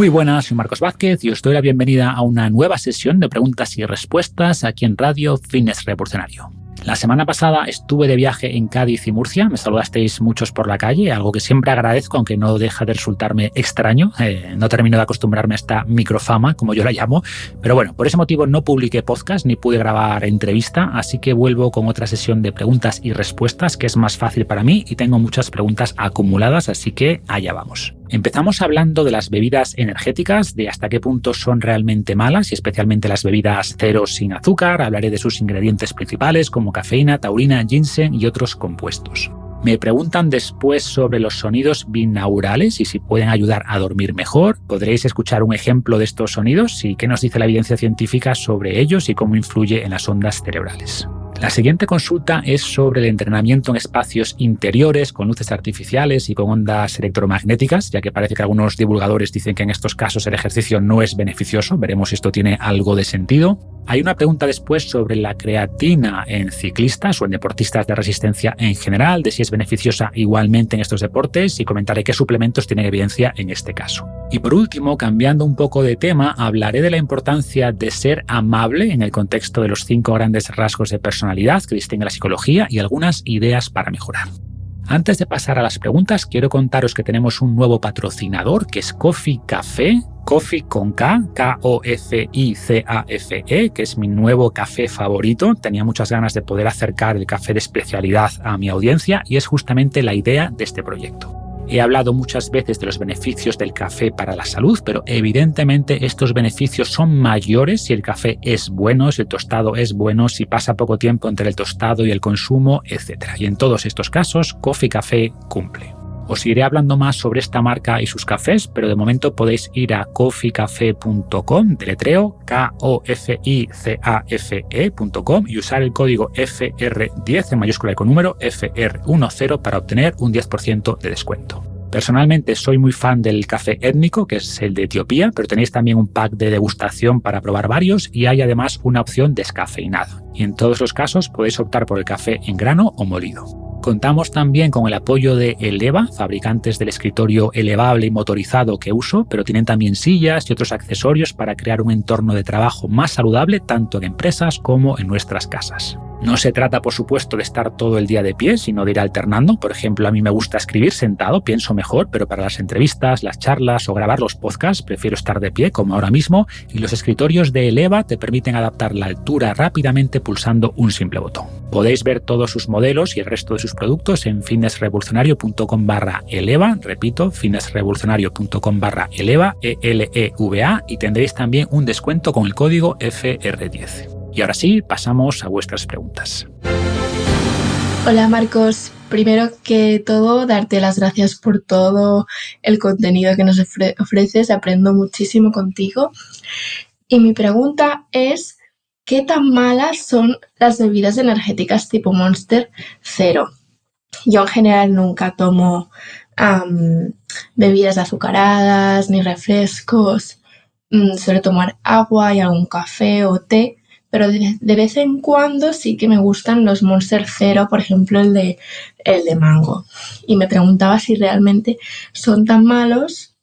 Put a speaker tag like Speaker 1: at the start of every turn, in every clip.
Speaker 1: Muy buenas, soy Marcos Vázquez y os doy la bienvenida a una nueva sesión de preguntas y respuestas aquí en Radio Fitness Revolucionario. La semana pasada estuve de viaje en Cádiz y Murcia, me saludasteis muchos por la calle, algo que siempre agradezco, aunque no deja de resultarme extraño. No termino de acostumbrarme a esta microfama, como yo la llamo, pero bueno, por ese motivo no publiqué podcast ni pude grabar entrevista, así que vuelvo con otra sesión de preguntas y respuestas que es más fácil para mí y tengo muchas preguntas acumuladas, así que allá vamos. Empezamos hablando de las bebidas energéticas, de hasta qué punto son realmente malas y especialmente las bebidas cero sin azúcar. Hablaré de sus ingredientes principales como cafeína, taurina, ginseng y otros compuestos. Me preguntan después sobre los sonidos binaurales y si pueden ayudar a dormir mejor. ¿Podréis escuchar un ejemplo de estos sonidos y qué nos dice la evidencia científica sobre ellos y cómo influye en las ondas cerebrales? La siguiente consulta es sobre el entrenamiento en espacios interiores con luces artificiales y con ondas electromagnéticas, ya que parece que algunos divulgadores dicen que en estos casos el ejercicio no es beneficioso. Veremos si esto tiene algo de sentido. Hay una pregunta después sobre la creatina en ciclistas o en deportistas de resistencia en general, de si es beneficiosa igualmente en estos deportes y comentaré qué suplementos tienen evidencia en este caso. Y por último, cambiando un poco de tema, hablaré de la importancia de ser amable en el contexto de los 5 grandes rasgos de personalidad que distinguen la psicología y algunas ideas para mejorar. Antes de pasar a las preguntas, quiero contaros que tenemos un nuevo patrocinador que es Coffee Café, Coffee con K, K-O-F-I-C-A-F-E, que es mi nuevo café favorito. Tenía muchas ganas de poder acercar el café de especialidad a mi audiencia y es justamente la idea de este proyecto. He hablado muchas veces de los beneficios del café para la salud, pero evidentemente estos beneficios son mayores si el café es bueno, si el tostado es bueno, si pasa poco tiempo entre el tostado y el consumo, etc. Y en todos estos casos, Coffee Café cumple. Os iré hablando más sobre esta marca y sus cafés, pero de momento podéis ir a coffeecafe.com, deletreo KOFICAFE.com y usar el código FR10 en mayúscula y con número FR10 para obtener un 10% de descuento. Personalmente soy muy fan del café étnico, que es el de Etiopía, pero tenéis también un pack de degustación para probar varios y hay además una opción descafeinado. Y en todos los casos podéis optar por el café en grano o molido. Contamos también con el apoyo de Eleva, fabricantes del escritorio elevable y motorizado que uso, pero tienen también sillas y otros accesorios para crear un entorno de trabajo más saludable tanto en empresas como en nuestras casas. No se trata, por supuesto, de estar todo el día de pie, sino de ir alternando. Por ejemplo, a mí me gusta escribir sentado, pienso mejor, pero para las entrevistas, las charlas o grabar los podcasts prefiero estar de pie, como ahora mismo, y los escritorios de Eleva te permiten adaptar la altura rápidamente pulsando un simple botón. Podéis ver todos sus modelos y el resto de sus productos en fitnessrevolucionario.com/eleva, repito, fitnessrevolucionario.com/eleva, ELEVA, y tendréis también un descuento con el código FR10. Y ahora sí, pasamos a vuestras preguntas.
Speaker 2: Hola Marcos, primero que todo darte las gracias por todo el contenido que nos ofreces, aprendo muchísimo contigo. Y mi pregunta es, ¿qué tan malas son las bebidas energéticas tipo Monster Zero? Yo en general nunca tomo bebidas azucaradas ni refrescos, suelo tomar agua y algún café o té. Pero de vez en cuando sí que me gustan los Monster Zero, por ejemplo el de mango. Y me preguntaba si realmente son tan malos.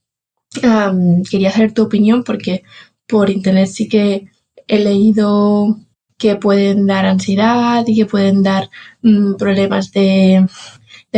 Speaker 2: Quería saber tu opinión porque por internet sí que he leído que pueden dar ansiedad y que pueden dar problemas de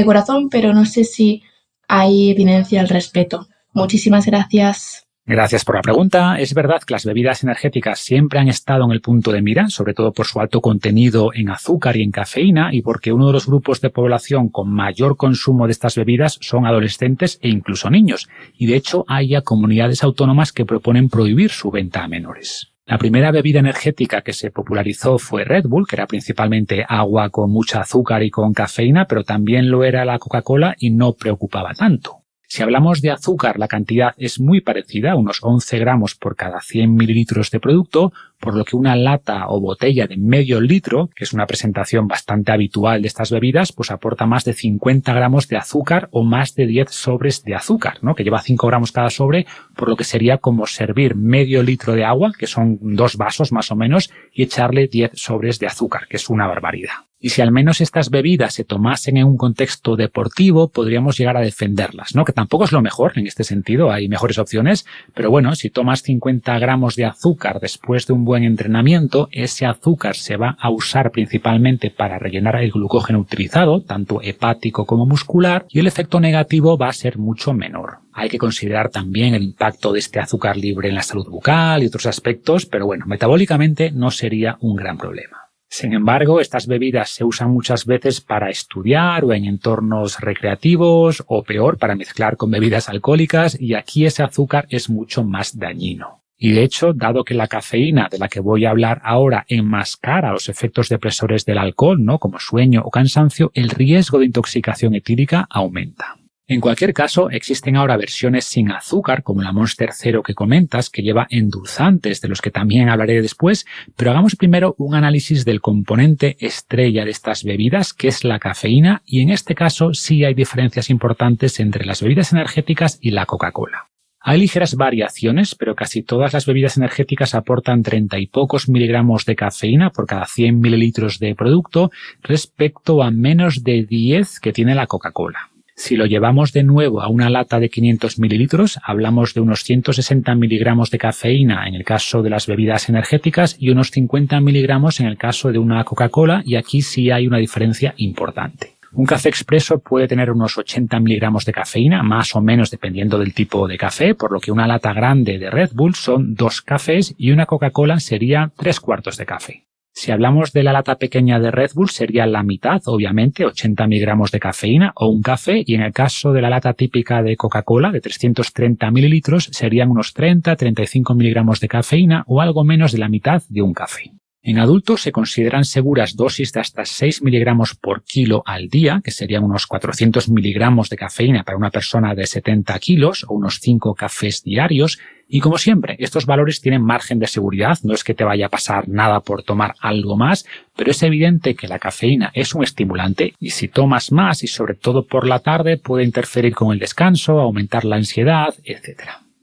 Speaker 2: corazón, pero no sé si hay evidencia al respecto. Muchísimas gracias.
Speaker 1: Gracias por la pregunta. Es verdad que las bebidas energéticas siempre han estado en el punto de mira, sobre todo por su alto contenido en azúcar y en cafeína, y porque uno de los grupos de población con mayor consumo de estas bebidas son adolescentes e incluso niños. Y de hecho hay ya comunidades autónomas que proponen prohibir su venta a menores. La primera bebida energética que se popularizó fue Red Bull, que era principalmente agua con mucha azúcar y con cafeína, pero también lo era la Coca-Cola y no preocupaba tanto. Si hablamos de azúcar, la cantidad es muy parecida, unos 11 gramos por cada 100 mililitros de producto, por lo que una lata o botella de medio litro, que es una presentación bastante habitual de estas bebidas, pues aporta más de 50 gramos de azúcar o más de 10 sobres de azúcar, ¿no? Que lleva 5 gramos cada sobre, por lo que sería como servir medio litro de agua, que son 2 vasos más o menos, y echarle 10 sobres de azúcar, que es una barbaridad. Y si al menos estas bebidas se tomasen en un contexto deportivo, podríamos llegar a defenderlas, ¿no? Que tampoco es lo mejor en este sentido, hay mejores opciones, pero bueno, si tomas 50 gramos de azúcar después de un buen entrenamiento, ese azúcar se va a usar principalmente para rellenar el glucógeno utilizado, tanto hepático como muscular, y el efecto negativo va a ser mucho menor. Hay que considerar también el impacto de este azúcar libre en la salud bucal y otros aspectos, pero bueno, metabólicamente no sería un gran problema. Sin embargo, estas bebidas se usan muchas veces para estudiar o en entornos recreativos o peor, para mezclar con bebidas alcohólicas y aquí ese azúcar es mucho más dañino. Y de hecho, dado que la cafeína de la que voy a hablar ahora enmascara los efectos depresores del alcohol, ¿no? Como sueño o cansancio, el riesgo de intoxicación etílica aumenta. En cualquier caso, existen ahora versiones sin azúcar, como la Monster Zero que comentas, que lleva endulzantes, de los que también hablaré después, pero hagamos primero un análisis del componente estrella de estas bebidas, que es la cafeína, y en este caso sí hay diferencias importantes entre las bebidas energéticas y la Coca-Cola. Hay ligeras variaciones, pero casi todas las bebidas energéticas aportan 30 y pocos miligramos de cafeína por cada 100 mililitros de producto, respecto a menos de 10 que tiene la Coca-Cola. Si lo llevamos de nuevo a una lata de 500 mililitros, hablamos de unos 160 miligramos de cafeína en el caso de las bebidas energéticas y unos 50 miligramos en el caso de una Coca-Cola, y aquí sí hay una diferencia importante. Un café expreso puede tener unos 80 miligramos de cafeína, más o menos dependiendo del tipo de café, por lo que una lata grande de Red Bull son 2 cafés y una Coca-Cola sería 3/4 de café. Si hablamos de la lata pequeña de Red Bull sería la mitad, obviamente, 80 miligramos de cafeína o un café, y en el caso de la lata típica de Coca-Cola de 330 mililitros serían unos 30-35 miligramos de cafeína o algo menos de la mitad de un café. En adultos se consideran seguras dosis de hasta 6 miligramos por kilo al día, que serían unos 400 miligramos de cafeína para una persona de 70 kilos o unos 5 cafés diarios. Y como siempre, estos valores tienen margen de seguridad, no es que te vaya a pasar nada por tomar algo más, pero es evidente que la cafeína es un estimulante y si tomas más y sobre todo por la tarde puede interferir con el descanso, aumentar la ansiedad, etc.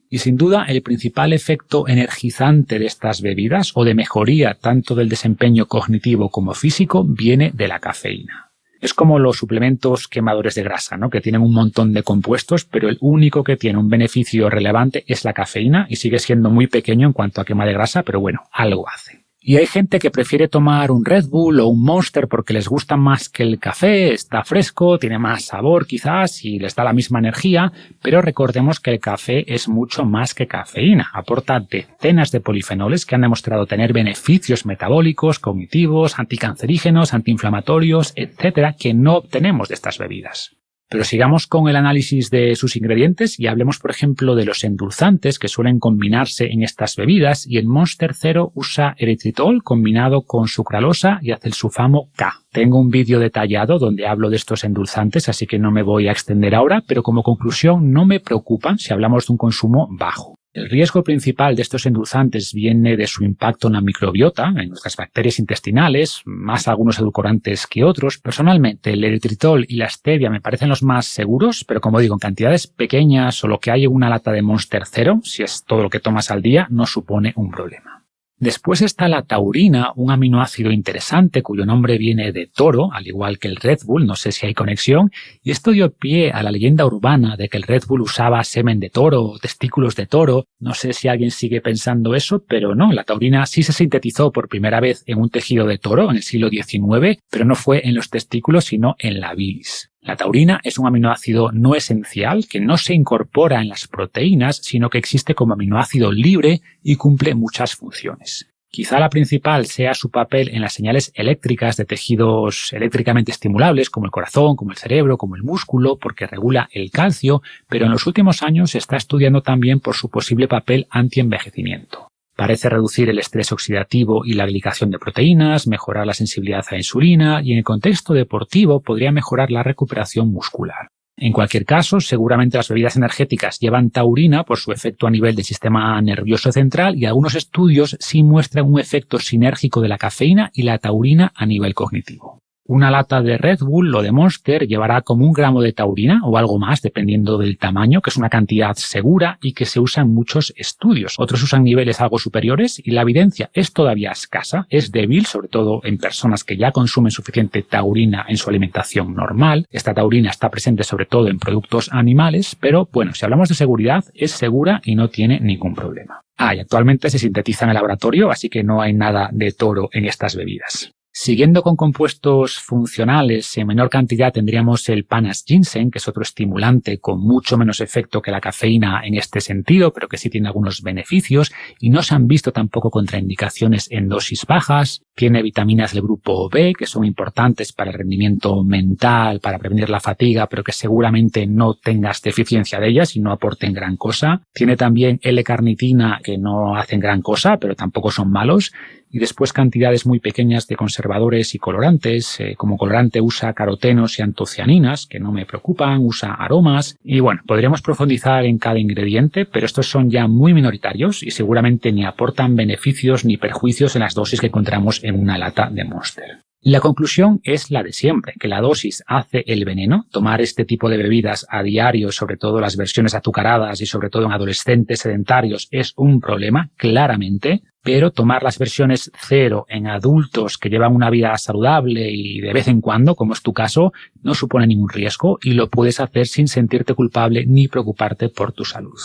Speaker 1: Y sin duda el principal efecto energizante de estas bebidas o de mejoría tanto del desempeño cognitivo como físico viene de la cafeína. Es como los suplementos quemadores de grasa, ¿no? Que tienen un montón de compuestos, pero el único que tiene un beneficio relevante es la cafeína y sigue siendo muy pequeño en cuanto a quema de grasa, pero bueno, algo hace. Y hay gente que prefiere tomar un Red Bull o un Monster porque les gusta más que el café, está fresco, tiene más sabor quizás y les da la misma energía, pero recordemos que el café es mucho más que cafeína. Aporta decenas de polifenoles que han demostrado tener beneficios metabólicos, cognitivos, anticancerígenos, antiinflamatorios, etcétera, que no obtenemos de estas bebidas. Pero sigamos con el análisis de sus ingredientes y hablemos, por ejemplo, de los endulzantes que suelen combinarse en estas bebidas, y el Monster Zero usa eritritol combinado con sucralosa y acesulfamo K. Tengo un vídeo detallado donde hablo de estos endulzantes, así que no me voy a extender ahora, pero como conclusión no me preocupan si hablamos de un consumo bajo. El riesgo principal de estos endulzantes viene de su impacto en la microbiota, en nuestras bacterias intestinales, más algunos edulcorantes que otros. Personalmente, el eritritol y la stevia me parecen los más seguros, pero como digo, en cantidades pequeñas o lo que hay en una lata de Monster Zero, si es todo lo que tomas al día, no supone un problema. Después está la taurina, un aminoácido interesante cuyo nombre viene de toro, al igual que el Red Bull, no sé si hay conexión, y esto dio pie a la leyenda urbana de que el Red Bull usaba semen de toro o testículos de toro. No sé si alguien sigue pensando eso, pero no, la taurina sí se sintetizó por primera vez en un tejido de toro en el siglo XIX, pero no fue en los testículos sino en la bilis. La taurina es un aminoácido no esencial que no se incorpora en las proteínas, sino que existe como aminoácido libre y cumple muchas funciones. Quizá la principal sea su papel en las señales eléctricas de tejidos eléctricamente estimulables, como el corazón, como el cerebro, como el músculo, porque regula el calcio, pero en los últimos años se está estudiando también por su posible papel antienvejecimiento. Parece reducir el estrés oxidativo y la glicación de proteínas, mejorar la sensibilidad a la insulina y en el contexto deportivo podría mejorar la recuperación muscular. En cualquier caso, seguramente las bebidas energéticas llevan taurina por su efecto a nivel del sistema nervioso central y algunos estudios sí muestran un efecto sinérgico de la cafeína y la taurina a nivel cognitivo. Una lata de Red Bull o de Monster llevará como 1 gramo de taurina o algo más, dependiendo del tamaño, que es una cantidad segura y que se usa en muchos estudios. Otros usan niveles algo superiores y la evidencia es todavía escasa, es débil, sobre todo en personas que ya consumen suficiente taurina en su alimentación normal. Esta taurina está presente sobre todo en productos animales, pero bueno, si hablamos de seguridad, es segura y no tiene ningún problema. Y actualmente se sintetiza en el laboratorio, así que no hay nada de toro en estas bebidas. Siguiendo con compuestos funcionales, en menor cantidad tendríamos el Panax Ginseng, que es otro estimulante con mucho menos efecto que la cafeína en este sentido, pero que sí tiene algunos beneficios y no se han visto tampoco contraindicaciones en dosis bajas. Tiene vitaminas del grupo B, que son importantes para el rendimiento mental, para prevenir la fatiga, pero que seguramente no tengas deficiencia de ellas y no aporten gran cosa. Tiene también L-carnitina, que no hacen gran cosa, pero tampoco son malos. Y después cantidades muy pequeñas de conservadores y colorantes. Como colorante usa carotenos y antocianinas, que no me preocupan, usa aromas. Y bueno, podríamos profundizar en cada ingrediente, pero estos son ya muy minoritarios y seguramente ni aportan beneficios ni perjuicios en las dosis que encontramos en una lata de Monster. La conclusión es la de siempre, que la dosis hace el veneno. Tomar este tipo de bebidas a diario, sobre todo las versiones azucaradas y sobre todo en adolescentes sedentarios, es un problema, claramente. Pero tomar las versiones 0 en adultos que llevan una vida saludable y de vez en cuando, como es tu caso, no supone ningún riesgo y lo puedes hacer sin sentirte culpable ni preocuparte por tu salud.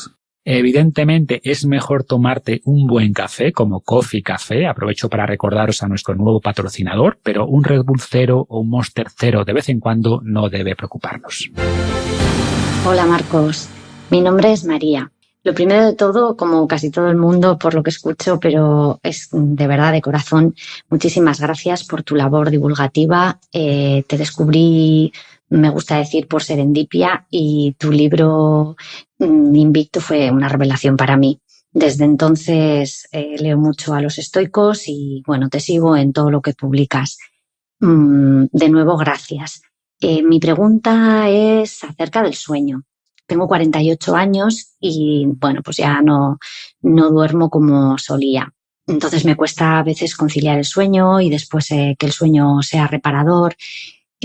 Speaker 1: Evidentemente es mejor tomarte un buen café como Coffee Café, aprovecho para recordaros a nuestro nuevo patrocinador, pero un Red Bull 0 o un Monster 0 de vez en cuando no debe preocuparnos.
Speaker 3: Hola Marcos, mi nombre es María. Lo primero de todo, como casi todo el mundo por lo que escucho, pero es de verdad de corazón, muchísimas gracias por tu labor divulgativa. Te descubrí, me gusta decir, por serendipia y tu libro Invicto fue una revelación para mí. Desde entonces leo mucho a los estoicos y bueno, te sigo en todo lo que publicas. De nuevo, gracias. Mi pregunta es acerca del sueño. Tengo 48 años y bueno, pues ya no duermo como solía. Entonces me cuesta a veces conciliar el sueño y después que el sueño sea reparador.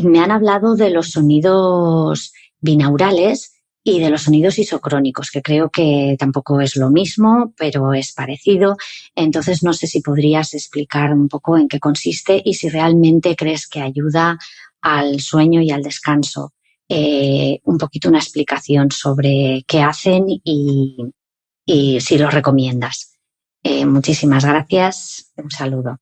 Speaker 3: Me han hablado de los sonidos binaurales y de los sonidos isocrónicos, que creo que tampoco es lo mismo, pero es parecido. Entonces no sé si podrías explicar un poco en qué consiste y si realmente crees que ayuda al sueño y al descanso. Un poquito una explicación sobre qué hacen y si los recomiendas. Muchísimas gracias. Un saludo.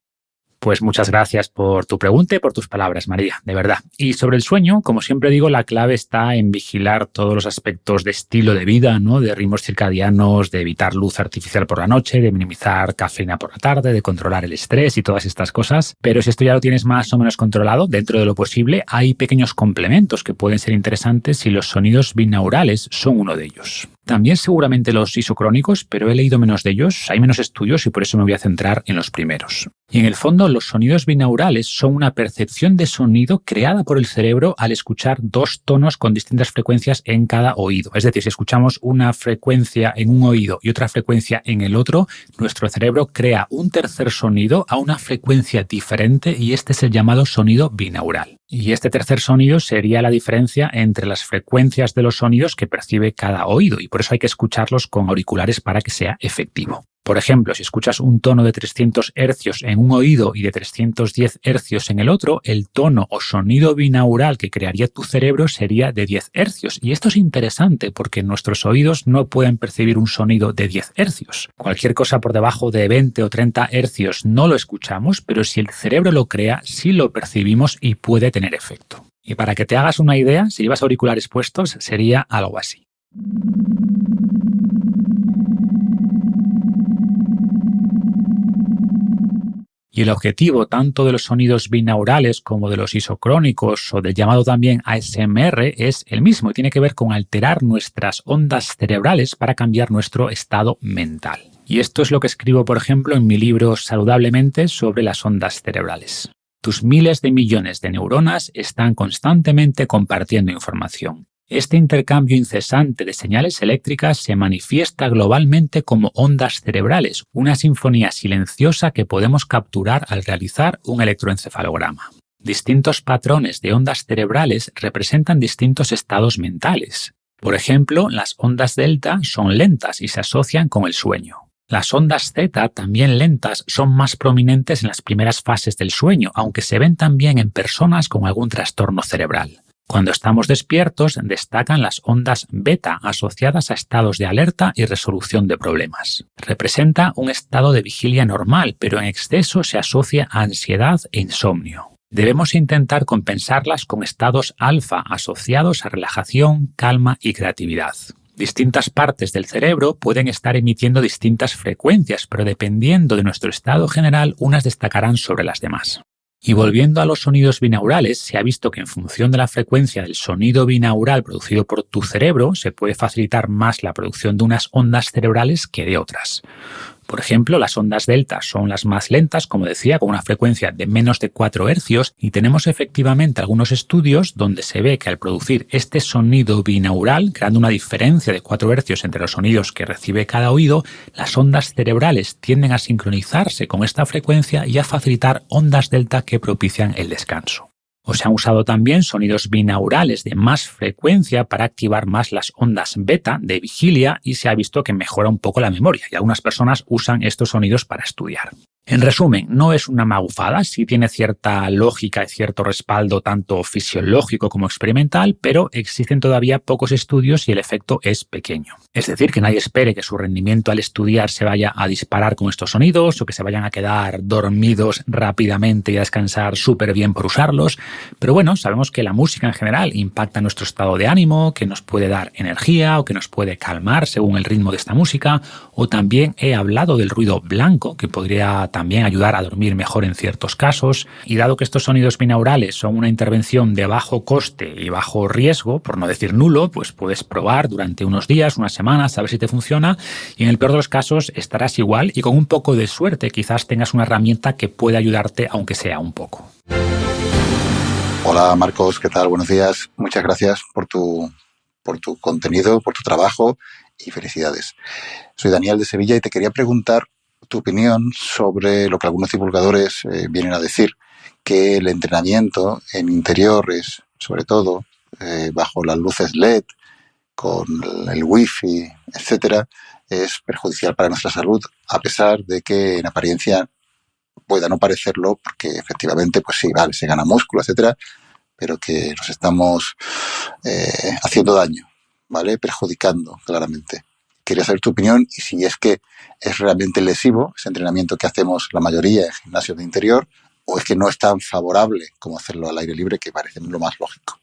Speaker 1: Pues muchas gracias por tu pregunta y por tus palabras, María, de verdad. Y sobre el sueño, como siempre digo, la clave está en vigilar todos los aspectos de estilo de vida, ¿no? De ritmos circadianos, de evitar luz artificial por la noche, de minimizar cafeína por la tarde, de controlar el estrés y todas estas cosas. Pero si esto ya lo tienes más o menos controlado, dentro de lo posible, hay pequeños complementos que pueden ser interesantes y los sonidos binaurales son uno de ellos. También seguramente los isocrónicos, pero he leído menos de ellos, hay menos estudios y por eso me voy a centrar en los primeros. Y en el fondo, los sonidos binaurales son una percepción de sonido creada por el cerebro al escuchar dos tonos con distintas frecuencias en cada oído. Es decir, si escuchamos una frecuencia en un oído y otra frecuencia en el otro, nuestro cerebro crea un tercer sonido a una frecuencia diferente y este es el llamado sonido binaural. Y este tercer sonido sería la diferencia entre las frecuencias de los sonidos que percibe cada oído y por eso hay que escucharlos con auriculares para que sea efectivo. Por ejemplo, si escuchas un tono de 300 hercios en un oído y de 310 hercios en el otro, el tono o sonido binaural que crearía tu cerebro sería de 10 hercios. Y esto es interesante porque nuestros oídos no pueden percibir un sonido de 10 hercios. Cualquier cosa por debajo de 20 o 30 hercios no lo escuchamos, pero si el cerebro lo crea, sí lo percibimos y puede tener efecto. Y para que te hagas una idea, si llevas auriculares puestos, sería algo así. Y el objetivo tanto de los sonidos binaurales como de los isocrónicos o del llamado también ASMR es el mismo y tiene que ver con alterar nuestras ondas cerebrales para cambiar nuestro estado mental. Y esto es lo que escribo, por ejemplo, en mi libro Saludablemente sobre las ondas cerebrales. Tus miles de millones de neuronas están constantemente compartiendo información. Este intercambio incesante de señales eléctricas se manifiesta globalmente como ondas cerebrales, una sinfonía silenciosa que podemos capturar al realizar un electroencefalograma. Distintos patrones de ondas cerebrales representan distintos estados mentales. Por ejemplo, las ondas delta son lentas y se asocian con el sueño. Las ondas zeta, también lentas, son más prominentes en las primeras fases del sueño, aunque se ven también en personas con algún trastorno cerebral. Cuando estamos despiertos, destacan las ondas beta asociadas a estados de alerta y resolución de problemas. Representa un estado de vigilia normal, pero en exceso se asocia a ansiedad e insomnio. Debemos intentar compensarlas con estados alfa asociados a relajación, calma y creatividad. Distintas partes del cerebro pueden estar emitiendo distintas frecuencias, pero dependiendo de nuestro estado general, unas destacarán sobre las demás. Y volviendo a los sonidos binaurales, se ha visto que en función de la frecuencia del sonido binaural producido por tu cerebro, se puede facilitar más la producción de unas ondas cerebrales que de otras. Por ejemplo, las ondas delta son las más lentas, como decía, con una frecuencia de menos de 4 Hz, y tenemos efectivamente algunos estudios donde se ve que al producir este sonido binaural, creando una diferencia de 4 Hz entre los sonidos que recibe cada oído, las ondas cerebrales tienden a sincronizarse con esta frecuencia y a facilitar ondas delta que propician el descanso. O se han usado también sonidos binaurales de más frecuencia para activar más las ondas beta de vigilia y se ha visto que mejora un poco la memoria y algunas personas usan estos sonidos para estudiar. En resumen, no es una magufada, sí tiene cierta lógica y cierto respaldo tanto fisiológico como experimental, pero existen todavía pocos estudios y el efecto es pequeño. Es decir, que nadie espere que su rendimiento al estudiar se vaya a disparar con estos sonidos o que se vayan a quedar dormidos rápidamente y a descansar súper bien por usarlos. Pero bueno, sabemos que la música en general impacta nuestro estado de ánimo, que nos puede dar energía o que nos puede calmar según el ritmo de esta música. O también he hablado del ruido blanco, que podría también ayudar a dormir mejor en ciertos casos. Y dado que estos sonidos binaurales son una intervención de bajo coste y bajo riesgo, por no decir nulo, pues puedes probar durante unos días, unas semanas, a ver si te funciona. Y en el peor de los casos estarás igual y con un poco de suerte quizás tengas una herramienta que pueda ayudarte, aunque sea un poco.
Speaker 4: Hola Marcos, ¿qué tal? Buenos días. Muchas gracias por tu contenido, por tu trabajo y felicidades. Soy Daniel de Sevilla y te quería preguntar tu opinión sobre lo que algunos divulgadores vienen a decir, que el entrenamiento en interiores, sobre todo bajo las luces LED, con el wifi, etcétera, es perjudicial para nuestra salud, a pesar de que en apariencia pueda no parecerlo, porque efectivamente, pues sí, vale, se gana músculo, etcétera, pero que nos estamos haciendo daño, ¿vale? Perjudicando claramente. Quería saber tu opinión y si es que es realmente lesivo ese entrenamiento que hacemos la mayoría en gimnasios de interior o es que no es tan favorable como hacerlo al aire libre, que parece lo más lógico.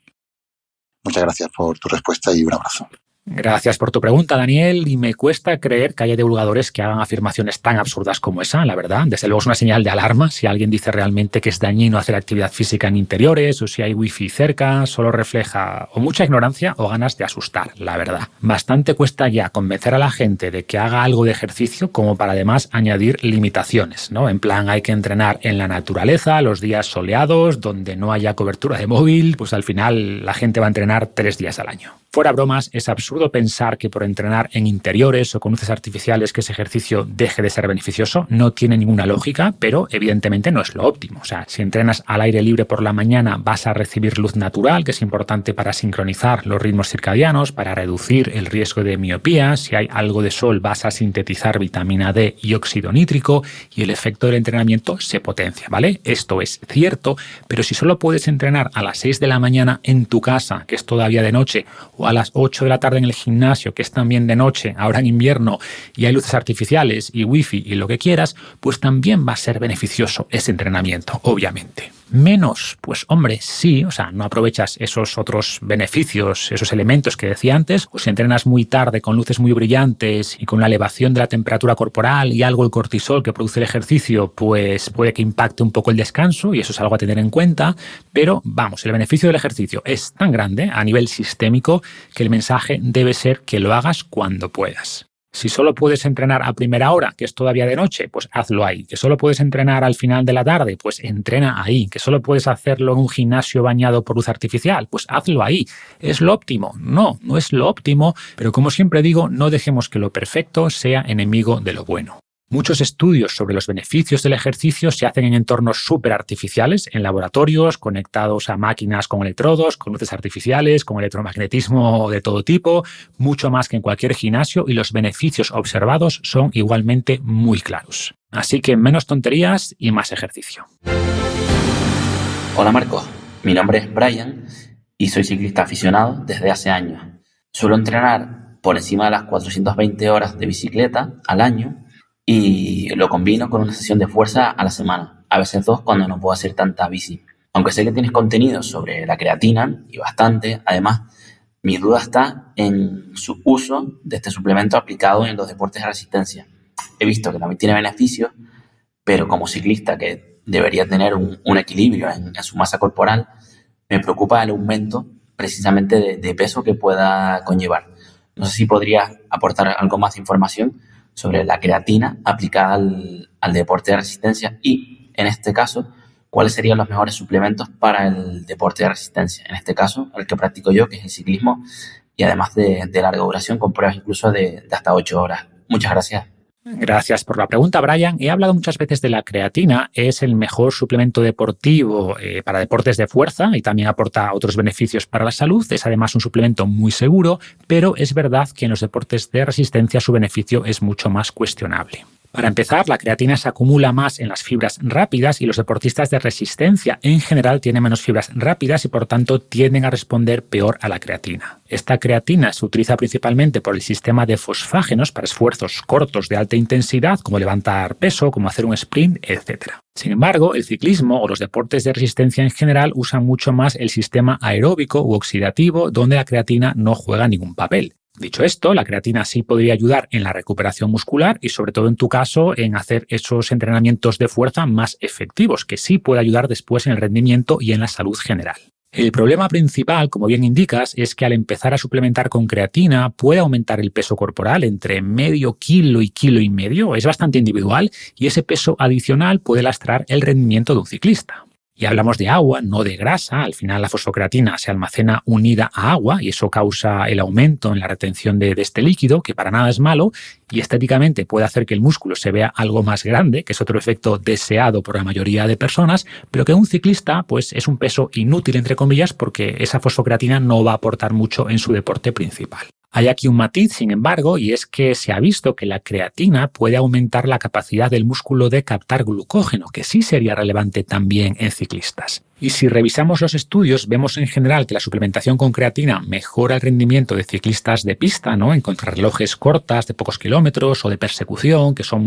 Speaker 4: Muchas gracias por tu respuesta y un abrazo.
Speaker 1: Gracias por tu pregunta, Daniel, y me cuesta creer que haya divulgadores que hagan afirmaciones tan absurdas como esa, la verdad. Desde luego es una señal de alarma si alguien dice realmente que es dañino hacer actividad física en interiores o si hay wifi cerca, solo refleja o mucha ignorancia o ganas de asustar, la verdad. Bastante cuesta ya convencer a la gente de que haga algo de ejercicio como para además añadir limitaciones, ¿no? En plan, hay que entrenar en la naturaleza, los días soleados, donde no haya cobertura de móvil, pues al final la gente va a entrenar 3 días al año. Fuera bromas, es absurdo pensar que por entrenar en interiores o con luces artificiales que ese ejercicio deje de ser beneficioso. No tiene ninguna lógica, pero evidentemente no es lo óptimo. O sea, si entrenas al aire libre por la mañana vas a recibir luz natural, que es importante para sincronizar los ritmos circadianos, para reducir el riesgo de miopía. Si hay algo de sol vas a sintetizar vitamina D y óxido nítrico y el efecto del entrenamiento se potencia, ¿vale? Esto es cierto, pero si solo puedes entrenar a las 6 de la mañana en tu casa, que es todavía de noche, o a las 8 de la tarde en el gimnasio, que es también de noche, ahora en invierno, y hay luces artificiales y wifi y lo que quieras, pues también va a ser beneficioso ese entrenamiento, obviamente. Menos, pues hombre, sí, o sea, no aprovechas esos otros beneficios, esos elementos que decía antes, o si entrenas muy tarde con luces muy brillantes y con la elevación de la temperatura corporal y algo el cortisol que produce el ejercicio, pues puede que impacte un poco el descanso y eso es algo a tener en cuenta, pero vamos, el beneficio del ejercicio es tan grande a nivel sistémico que el mensaje debe ser que lo hagas cuando puedas. Si solo puedes entrenar a primera hora, que es todavía de noche, pues hazlo ahí. Que solo puedes entrenar al final de la tarde, pues entrena ahí. Que solo puedes hacerlo en un gimnasio bañado por luz artificial, pues hazlo ahí. ¿Es lo óptimo? No, no es lo óptimo, pero como siempre digo, no dejemos que lo perfecto sea enemigo de lo bueno. Muchos estudios sobre los beneficios del ejercicio se hacen en entornos súper artificiales, en laboratorios, conectados a máquinas con electrodos, con luces artificiales, con electromagnetismo de todo tipo, mucho más que en cualquier gimnasio, y los beneficios observados son igualmente muy claros. Así que menos tonterías y más ejercicio.
Speaker 5: Hola Marcos, mi nombre es Brian y soy ciclista aficionado desde hace años. Suelo entrenar por encima de las 420 horas de bicicleta al año y lo combino con una sesión de fuerza a la semana, a veces 2 cuando no puedo hacer tanta bici. Aunque sé que tienes contenido sobre la creatina y bastante, además, mi duda está en su uso de este suplemento aplicado en los deportes de resistencia. He visto que también tiene beneficios, pero como ciclista que debería tener un equilibrio en su masa corporal, me preocupa el aumento precisamente de peso que pueda conllevar. No sé si podrías aportar algo más de información sobre la creatina aplicada al deporte de resistencia y, en este caso, cuáles serían los mejores suplementos para el deporte de resistencia. En este caso, el que practico yo, que es el ciclismo, y además de larga duración, con pruebas incluso de hasta 8 horas. Muchas gracias.
Speaker 1: Gracias por la pregunta, Brian. He hablado muchas veces de la creatina. Es el mejor suplemento deportivo para deportes de fuerza y también aporta otros beneficios para la salud. Es además un suplemento muy seguro, pero es verdad que en los deportes de resistencia su beneficio es mucho más cuestionable. Para empezar, la creatina se acumula más en las fibras rápidas y los deportistas de resistencia en general tienen menos fibras rápidas y por tanto tienden a responder peor a la creatina. Esta creatina se utiliza principalmente por el sistema de fosfágenos para esfuerzos cortos de alta intensidad, como levantar peso, como hacer un sprint, etc. Sin embargo, el ciclismo o los deportes de resistencia en general usan mucho más el sistema aeróbico u oxidativo, donde la creatina no juega ningún papel. Dicho esto, la creatina sí podría ayudar en la recuperación muscular y sobre todo en tu caso en hacer esos entrenamientos de fuerza más efectivos, que sí puede ayudar después en el rendimiento y en la salud general. El problema principal, como bien indicas, es que al empezar a suplementar con creatina puede aumentar el peso corporal entre medio kilo y kilo y medio, es bastante individual y ese peso adicional puede lastrar el rendimiento de un ciclista. Y hablamos de agua, no de grasa. Al final la fosfocreatina se almacena unida a agua y eso causa el aumento en la retención de este líquido, que para nada es malo y estéticamente puede hacer que el músculo se vea algo más grande, que es otro efecto deseado por la mayoría de personas, pero que un ciclista pues es un peso inútil, entre comillas, porque esa fosfocreatina no va a aportar mucho en su deporte principal. Hay aquí un matiz, sin embargo, y es que se ha visto que la creatina puede aumentar la capacidad del músculo de captar glucógeno, que sí sería relevante también en ciclistas. Y si revisamos los estudios, vemos en general que la suplementación con creatina mejora el rendimiento de ciclistas de pista, ¿no? En contrarrelojes cortas de pocos kilómetros o de persecución, que son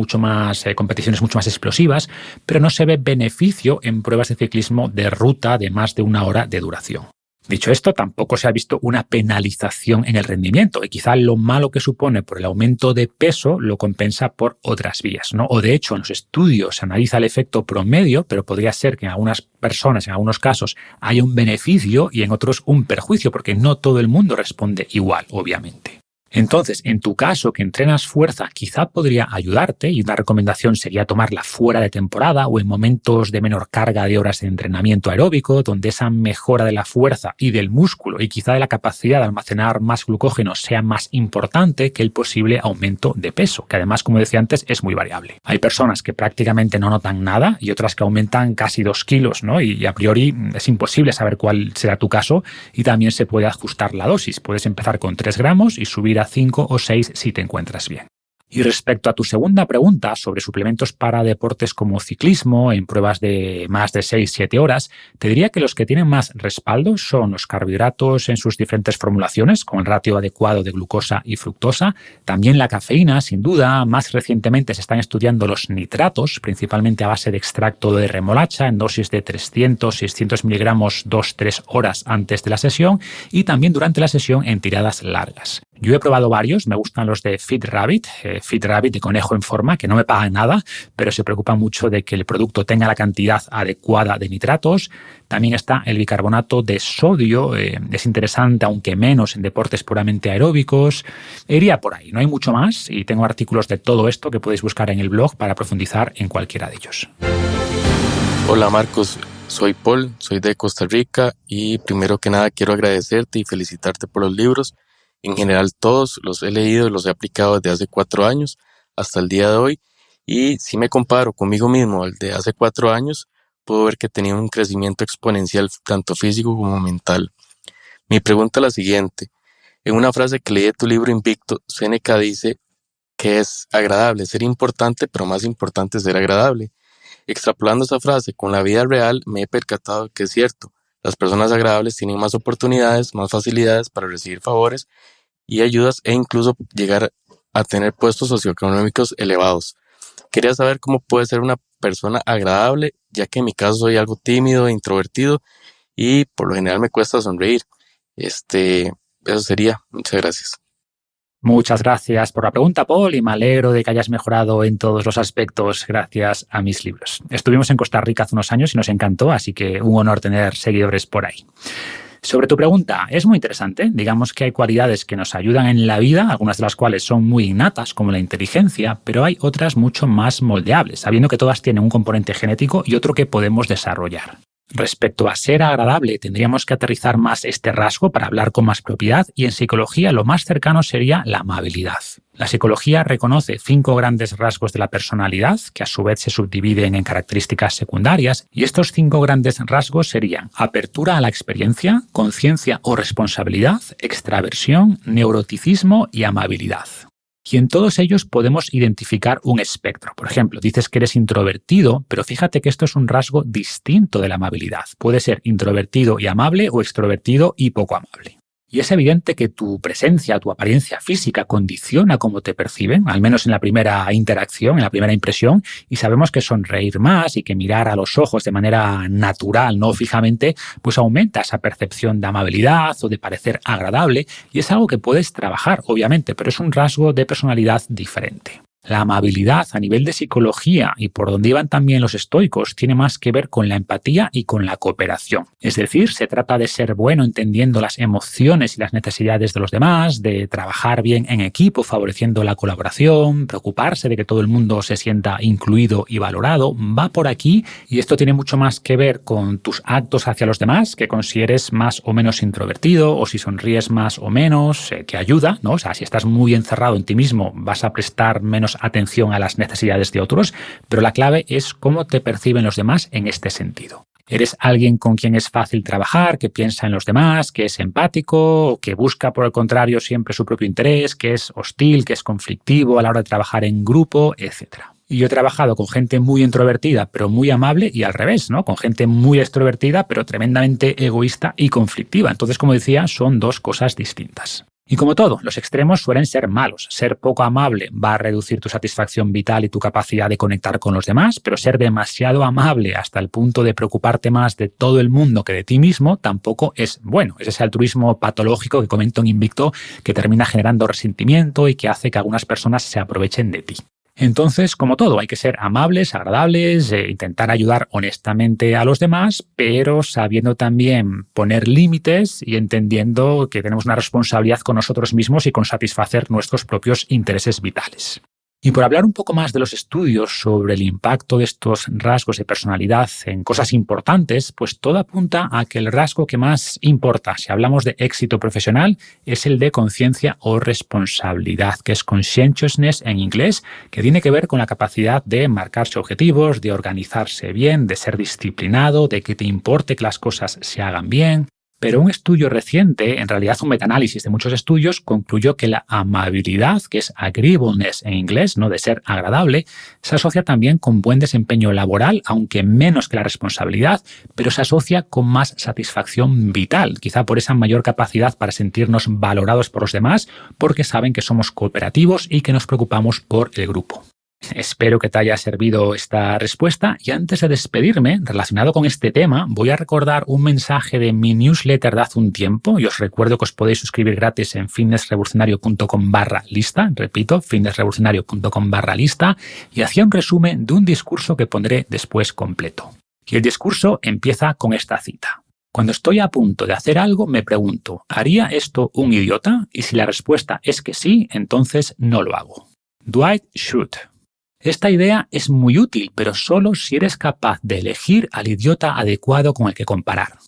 Speaker 1: competiciones mucho más explosivas, pero no se ve beneficio en pruebas de ciclismo de ruta de más de 1 hora de duración. Dicho esto, tampoco se ha visto una penalización en el rendimiento y quizá lo malo que supone por el aumento de peso lo compensa por otras vías, ¿no? O de hecho en los estudios se analiza el efecto promedio, pero podría ser que en algunas personas, en algunos casos, haya un beneficio y en otros un perjuicio, porque no todo el mundo responde igual, obviamente. Entonces, en tu caso, que entrenas fuerza, quizá podría ayudarte y una recomendación sería tomarla fuera de temporada o en momentos de menor carga de horas de entrenamiento aeróbico, donde esa mejora de la fuerza y del músculo y quizá de la capacidad de almacenar más glucógeno sea más importante que el posible aumento de peso, que además, como decía antes, es muy variable. Hay personas que prácticamente no notan nada y otras que aumentan casi 2 kilos, ¿no? Y a priori es imposible saber cuál será tu caso y también se puede ajustar la dosis. Puedes empezar con 3 gramos y subir a 5 o 6 si te encuentras bien. Y respecto a tu segunda pregunta sobre suplementos para deportes como ciclismo en pruebas de más de 6-7 horas, te diría que los que tienen más respaldo son los carbohidratos en sus diferentes formulaciones, con el ratio adecuado de glucosa y fructosa, también la cafeína, sin duda. Más recientemente se están estudiando los nitratos, principalmente a base de extracto de remolacha en dosis de 300-600 miligramos 2-3 horas antes de la sesión y también durante la sesión en tiradas largas. Yo he probado varios, me gustan los de Fit Rabbit de conejo en forma, que no me pagan nada, pero se preocupa mucho de que el producto tenga la cantidad adecuada de nitratos. También está el bicarbonato de sodio, es interesante, aunque menos en deportes puramente aeróbicos. Iría por ahí, no hay mucho más y tengo artículos de todo esto que podéis buscar en el blog para profundizar en cualquiera de ellos.
Speaker 6: Hola Marcos, soy Paul, soy de Costa Rica y primero que nada quiero agradecerte y felicitarte por los libros. En general todos los he leído y los he aplicado desde hace 4 años hasta el día de hoy Y si me comparo conmigo mismo el de hace 4 años, puedo ver que tenía un crecimiento exponencial tanto físico como mental. Mi pregunta es la siguiente. En una frase que leí de tu libro Invicto, Séneca dice que es agradable ser importante, pero más importante ser agradable. Extrapolando esa frase con la vida real, me he percatado que es cierto. Las personas agradables tienen más oportunidades, más facilidades para recibir favores y ayudas e incluso llegar a tener puestos socioeconómicos elevados. Quería saber cómo puede ser una persona agradable, ya que en mi caso soy algo tímido e introvertido y por lo general me cuesta sonreír. Eso sería. Muchas gracias.
Speaker 1: Muchas gracias por la pregunta, Paul, y me alegro de que hayas mejorado en todos los aspectos gracias a mis libros. Estuvimos en Costa Rica hace unos años y nos encantó, así que un honor tener seguidores por ahí. Sobre tu pregunta, es muy interesante. Digamos que hay cualidades que nos ayudan en la vida, algunas de las cuales son muy innatas, como la inteligencia, pero hay otras mucho más moldeables, sabiendo que todas tienen un componente genético y otro que podemos desarrollar. Respecto a ser agradable, tendríamos que aterrizar más este rasgo para hablar con más propiedad y en psicología lo más cercano sería la amabilidad. La psicología reconoce 5 grandes rasgos de la personalidad, que a su vez se subdividen en características secundarias, y estos 5 grandes rasgos serían apertura a la experiencia, conciencia o responsabilidad, extraversión, neuroticismo y amabilidad. Y en todos ellos podemos identificar un espectro. Por ejemplo, dices que eres introvertido, pero fíjate que esto es un rasgo distinto de la amabilidad. Puede ser introvertido y amable o extrovertido y poco amable. Y es evidente que tu presencia, tu apariencia física condiciona cómo te perciben, al menos en la primera interacción, en la primera impresión, y sabemos que sonreír más y que mirar a los ojos de manera natural, no fijamente, pues aumenta esa percepción de amabilidad o de parecer agradable, y es algo que puedes trabajar, obviamente, pero es un rasgo de personalidad diferente. La amabilidad a nivel de psicología y por donde iban también los estoicos tiene más que ver con la empatía y con la cooperación. Es decir, se trata de ser bueno entendiendo las emociones y las necesidades de los demás, de trabajar bien en equipo favoreciendo la colaboración, preocuparse de que todo el mundo se sienta incluido y valorado. Va por aquí y esto tiene mucho más que ver con tus actos hacia los demás, que con si eres más o menos introvertido o si sonríes más o menos, que ayuda, ¿no? O sea, si estás muy encerrado en ti mismo vas a prestar menos atención a las necesidades de otros, pero la clave es cómo te perciben los demás en este sentido. ¿Eres alguien con quien es fácil trabajar, que piensa en los demás, que es empático, o que busca por el contrario siempre su propio interés, que es hostil, que es conflictivo a la hora de trabajar en grupo, etcétera? Y yo he trabajado con gente muy introvertida, pero muy amable, y al revés, ¿no? Con gente muy extrovertida, pero tremendamente egoísta y conflictiva. Entonces, como decía, son 2 cosas distintas. Y como todo, los extremos suelen ser malos. Ser poco amable va a reducir tu satisfacción vital y tu capacidad de conectar con los demás, pero ser demasiado amable hasta el punto de preocuparte más de todo el mundo que de ti mismo tampoco es bueno. Es ese altruismo patológico que comento en Invicto que termina generando resentimiento y que hace que algunas personas se aprovechen de ti. Entonces, como todo, hay que ser amables, agradables, intentar ayudar honestamente a los demás, pero sabiendo también poner límites y entendiendo que tenemos una responsabilidad con nosotros mismos y con satisfacer nuestros propios intereses vitales. Y por hablar un poco más de los estudios sobre el impacto de estos rasgos de personalidad en cosas importantes, pues todo apunta a que el rasgo que más importa, si hablamos de éxito profesional, es el de conciencia o responsabilidad, que es conscientiousness en inglés, que tiene que ver con la capacidad de marcarse objetivos, de organizarse bien, de ser disciplinado, de que te importe que las cosas se hagan bien. Pero un estudio reciente, en realidad un metaanálisis de muchos estudios, concluyó que la amabilidad, que es agreeableness en inglés, no de ser agradable, se asocia también con buen desempeño laboral, aunque menos que la responsabilidad, pero se asocia con más satisfacción vital, quizá por esa mayor capacidad para sentirnos valorados por los demás, porque saben que somos cooperativos y que nos preocupamos por el grupo. Espero que te haya servido esta respuesta y antes de despedirme, relacionado con este tema, voy a recordar un mensaje de mi newsletter de hace un tiempo y os recuerdo que os podéis suscribir gratis en fitnessrevolucionario.com/lista, repito, fitnessrevolucionario.com/lista y hacía un resumen de un discurso que pondré después completo. Y el discurso empieza con esta cita. Cuando estoy a punto de hacer algo, me pregunto, ¿haría esto un idiota? Y si la respuesta es que sí, entonces no lo hago. Dwight Schrute. Esta idea es muy útil, pero solo si eres capaz de elegir al idiota adecuado con el que comparar.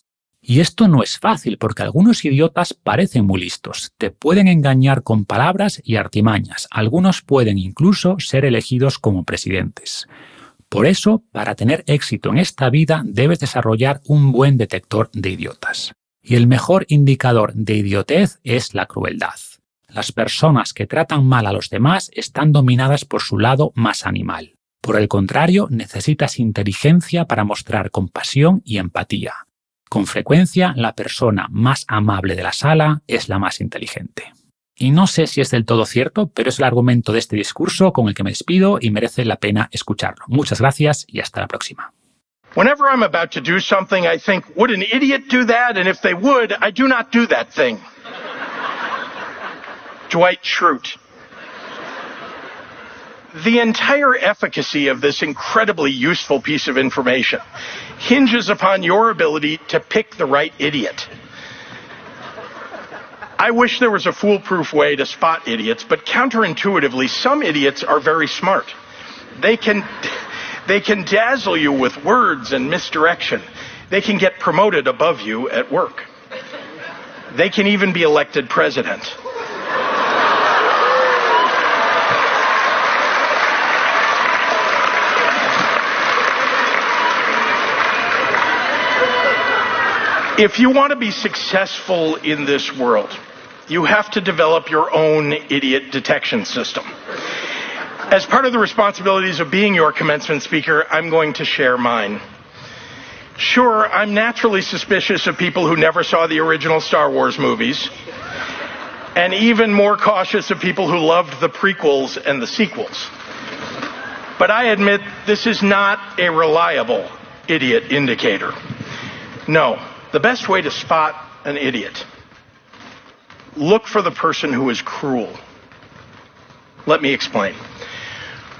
Speaker 1: Y esto no es fácil porque algunos idiotas parecen muy listos, te pueden engañar con palabras y artimañas, algunos pueden incluso ser elegidos como presidentes. Por eso, para tener éxito en esta vida debes desarrollar un buen detector de idiotas. Y el mejor indicador de idiotez es la crueldad. Las personas que tratan mal a los demás están dominadas por su lado más animal. Por el contrario, necesitas inteligencia para mostrar compasión y empatía. Con frecuencia, la persona más amable de la sala es la más inteligente. Y no sé si es del todo cierto, pero es el argumento de este discurso con el que me despido y merece la pena escucharlo. Muchas gracias y hasta la próxima.
Speaker 7: Whenever I'm about to do something, I think, would an idiot do that? And if they would, I do not do that thing. Dwight Schrute. The entire efficacy of this incredibly useful piece of information hinges upon your ability to pick the right idiot. I wish there was a foolproof way to spot idiots, but counterintuitively, some idiots are very smart. They can dazzle you with words and misdirection. They can get promoted above you at work. They can even be elected president. If you want to be successful in this world, you have to develop your own idiot detection system. As part of the responsibilities of being your commencement speaker, I'm going to share mine. Sure, I'm naturally suspicious of people who never saw the original Star Wars movies, and even more cautious of people who loved the prequels and the sequels. But I admit this is not a reliable idiot indicator. No. The best way to spot an idiot: look for the person who is cruel. Let me explain.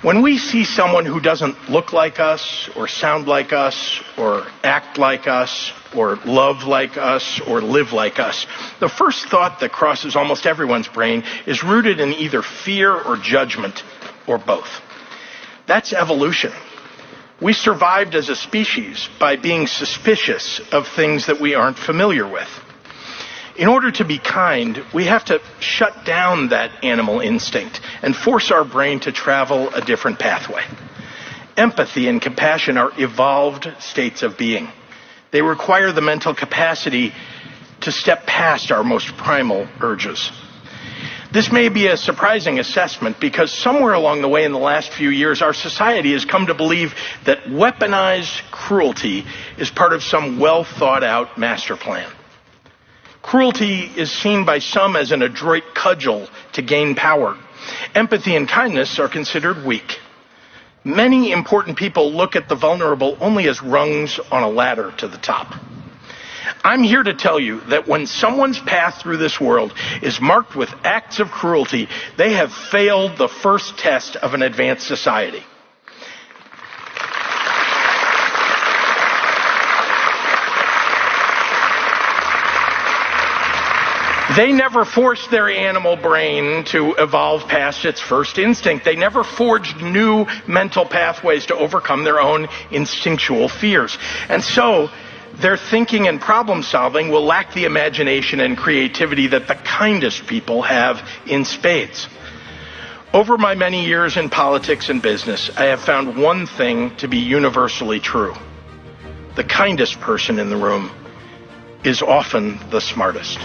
Speaker 7: When we see someone who doesn't look like us, or sound like us, or act like us, or love like us, or live like us, the first thought that crosses almost everyone's brain is rooted in either fear or judgment, or both. That's evolution. We survived as a species by being suspicious of things that we aren't familiar with. In order to be kind, we have to shut down that animal instinct and force our brain to travel a different pathway. Empathy and compassion are evolved states of being. They require the mental capacity to step past our most primal urges. This may be a surprising assessment because somewhere along the way in the last few years, our society has come to believe that weaponized cruelty is part of some well-thought-out master plan. Cruelty is seen by some as an adroit cudgel to gain power. Empathy and kindness are considered weak. Many important people look at the vulnerable only as rungs on a ladder to the top. I'm here to tell you that when someone's path through this world is marked with acts of cruelty, they have failed the first test of an advanced society. They never forced their animal brain to evolve past its first instinct. They never forged new mental pathways to overcome their own instinctual fears. And so, their thinking and problem solving will lack the imagination and creativity that the kindest people have in spades. Over my many years in politics and business, I have found one thing to be universally true. The kindest person in the room is often the smartest.